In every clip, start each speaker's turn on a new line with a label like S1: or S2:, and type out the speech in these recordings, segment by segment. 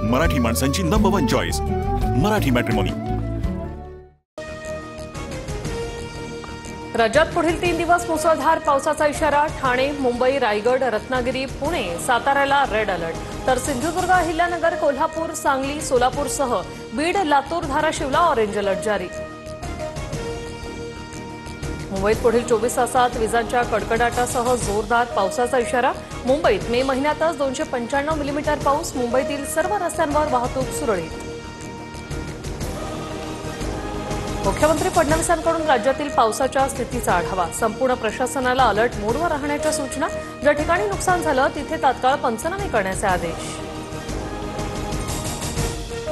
S1: मराठी माणसांची number 1 choice Marathi matrimony.
S2: राज्यात पुढील 3 दिवस मुसळधार पावसाचा इशारा। ठाणे, मुंबई, रायगड, रत्नागिरी, पुणे, साताऱ्याला रेड अलर्ट, तर सिंधुदुर्ग, अहिल्यानगर, कोल्हापूर, सांगली, सोलापूरसह बीड, लातूर, धाराशिवला ऑरेंज अलर्ट जारी। मुंबईत पुढील 24 तासात विजांच्या कडकडाटासह जोरदार पावसाचा इशारा। मुंबईत मे महिन्यातच 295 मिलीमीटर पाऊस। मुंबईतील सर्व रस्त्यांवर वाहतूक सुरळीत। मुख्यमंत्री फडणवीसांकडून राज्यातील पावसाच्या स्थितीचा आढावा। संपूर्ण प्रशासनाला अलर्ट मोडवर राहण्याच्या सूचना। ज्या ठिकाणी नुकसान झालं तिथे तात्काळ पंचनामे करण्याचे आदेश।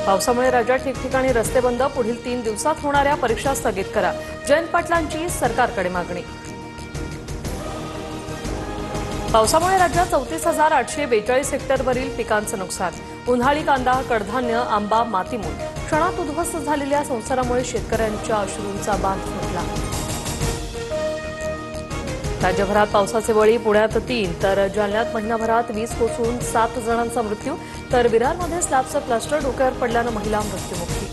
S2: पावसामुळे राज्यात ठिकठिकाणी रस्ते बंद। पुढील 3 दिवसात होणाऱ्या परीक्षा स्थगित करा, जयंत पाटलांची सरकारकडे मागणी। पावसामुळे राज्यात 34,842 हेक्टरवरील पिकांचं नुकसान। उन्हाळी कांदा, कडधान्य, आंबा, मातीमूळ क्षणात उद्ध्वस्त झालेल्या संसारामुळे शेतकऱ्यांच्या अश्रूंचा बांध फुटला। राज्यभरात पावसाचे बळी, पुण्यात 3 तर जालन्यात महिनाभरात वीज कोसळून 7 जणांचा मृत्यू, तर विरारमध्ये स्लॅबचं प्लास्टर डोक्यावर पडल्यानं महिला मृत्युमुखी।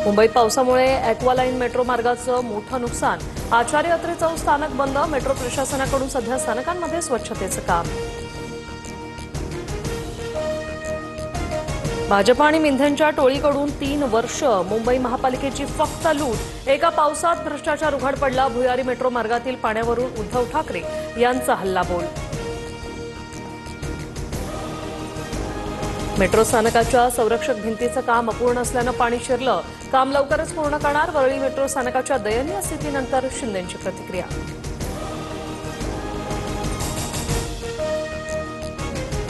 S2: मुंबईत पावसामुळे ॲक्वालाईन मेट्रो मार्गाचं मोठं नुकसान। आचार्य अत्रे चौक स्थानक बंद। मेट्रो प्रशासनाकडून सध्या स्थानकांमध्ये स्वच्छतेचं काम। भाजप आणि मिंधनच्या टोळीकडून 3 वर्ष मुंबई महापालिकेची फक्त लूट। एका पावसात भ्रष्टाचार उघड पडला। भुयारी मेट्रो मार्गातील पाण्यावरून उद्धव ठाकरे यांचा हल्लाबोल। मेट्रो स्थानकाच्या संरक्षक भिंतीचं काम अपूर्ण असल्यानं पाणी शिरलं। काम लवकरच पूर्ण करणार। वरळी मेट्रो स्थानकाच्या दयनीय स्थितीनंतर शिंदेंची प्रतिक्रिया।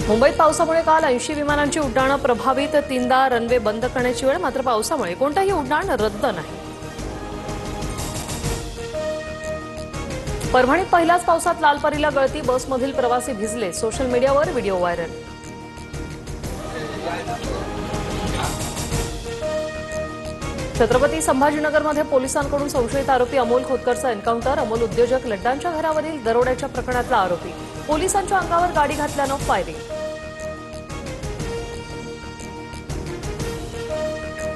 S2: मुंबईत पावसामुळे काल 80 विमानांची उड्डाणं प्रभावित। 3दा रनवे बंद करण्याची वेळ, मात्र पावसामुळे कोणतंही उड्डाण रद्द नाही। परभणीत पहिल्याच पावसात लालपरीला गळती। बसमधील प्रवासी भिजले। सोशल मीडियावर व्हिडिओ व्हायरल। छत्रपती संभाजीनगरमध्ये पोलिसांकडून संशयित आरोपी अमोल खोतकरचा एन्काउंटर। अमोल उद्योजक लड्डांच्या घरावरील दरोड्याच्या प्रकरणातला आरोपी। पोलिसांच्या अंगावर गाडी घातल्यानं फायरिंग।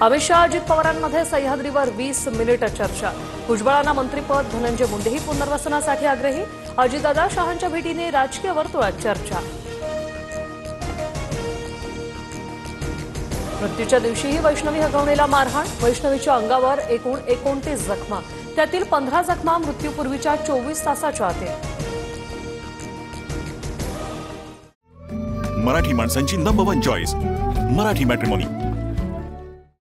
S2: अमित शहा अजित पवारांमध्ये सह्याद्रीवर 20 मिनिट चर्चा। भुजबळांना मंत्रिपद, धनंजय मुंडेही पुनर्वसनासाठी आग्रही। अजितदादा शहांच्या भेटीने राजकीय वर्तुळात चर्चा। मृत्यूच्या दिवशीही वैष्णवी हगवणेला मारहाण। वैष्णवीच्या अंगावर एकूण 29 जखमा, त्यातील 15 जखमा मृत्यूपूर्वीच्या 24 तासाच्या आत।
S1: मराठी माणसांची नंबर 1 चॉईस मराठी मॅट्रिमोनी।